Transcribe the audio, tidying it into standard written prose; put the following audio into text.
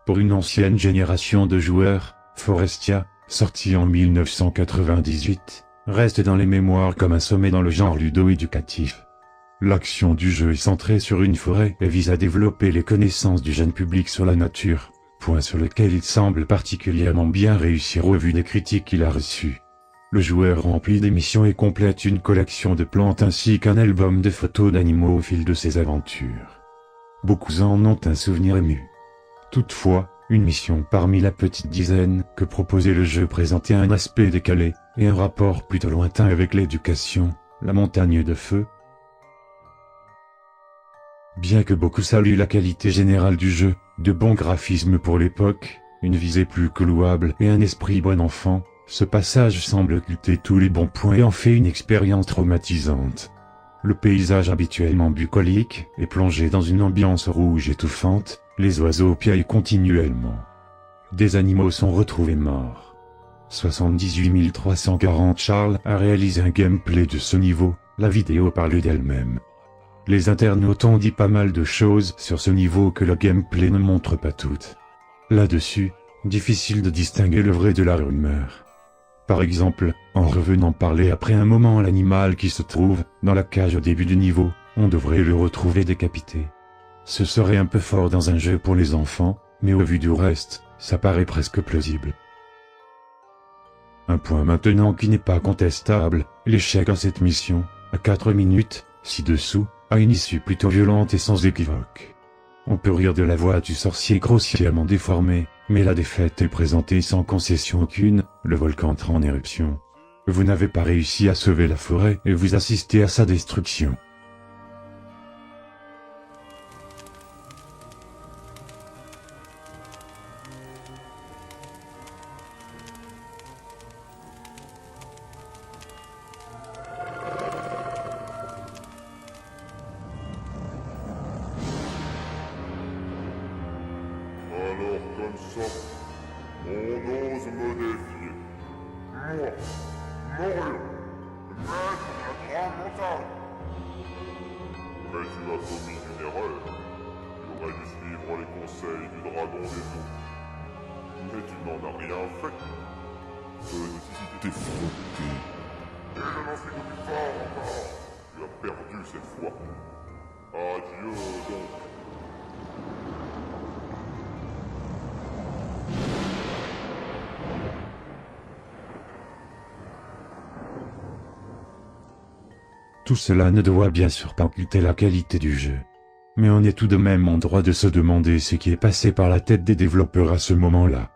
Pour une ancienne génération de joueurs, Forestia, sorti en 1998, reste dans les mémoires comme un sommet dans le genre ludo-éducatif. L'action du jeu est centrée sur une forêt et vise à développer les connaissances du jeune public sur la nature, point sur lequel il semble particulièrement bien réussir au vu des critiques qu'il a reçues. Le joueur remplit des missions et complète une collection de plantes ainsi qu'un album de photos d'animaux au fil de ses aventures. Beaucoup en ont un souvenir ému. Toutefois, une mission parmi la petite dizaine que proposait le jeu présentait un aspect décalé, et un rapport plutôt lointain avec l'éducation, la montagne de feu. Bien que beaucoup saluent la qualité générale du jeu, de bons graphismes pour l'époque, une visée plus que louable et un esprit bon enfant, ce passage semble occulter tous les bons points et en fait une expérience traumatisante. Le paysage habituellement bucolique est plongé dans une ambiance rouge étouffante, les oiseaux piaillent continuellement. Des animaux sont retrouvés morts. 78 340 Charles a réalisé un gameplay de ce niveau, la vidéo parle d'elle-même. Les internautes ont dit pas mal de choses sur ce niveau que le gameplay ne montre pas toutes. Là-dessus, difficile de distinguer le vrai de la rumeur. Par exemple, en revenant parler après un moment à l'animal qui se trouve dans la cage au début du niveau, on devrait le retrouver décapité. Ce serait un peu fort dans un jeu pour les enfants, mais au vu du reste, ça paraît presque plausible. Un point maintenant qui n'est pas contestable, l'échec en cette mission, à 4 minutes, ci-dessous, a une issue plutôt violente et sans équivoque. On peut rire de la voix du sorcier grossièrement déformée, mais la défaite est présentée sans concession aucune, le volcan entre en éruption. Vous n'avez pas réussi à sauver la forêt et vous assistez à sa destruction. Alors comme ça, on ose me défier. Moi, Morion, le maître de la grande montagne. Mais tu as commis une erreur. Tu aurais dû suivre les conseils du dragon des eaux. Mais tu n'en as rien fait. Petit effronté. Et je n'en suis que plus fort encore. Tu as perdu cette fois. Adieu donc. Tout cela ne doit bien sûr pas occulter la qualité du jeu. Mais on est tout de même en droit de se demander ce qui est passé par la tête des développeurs à ce moment-là.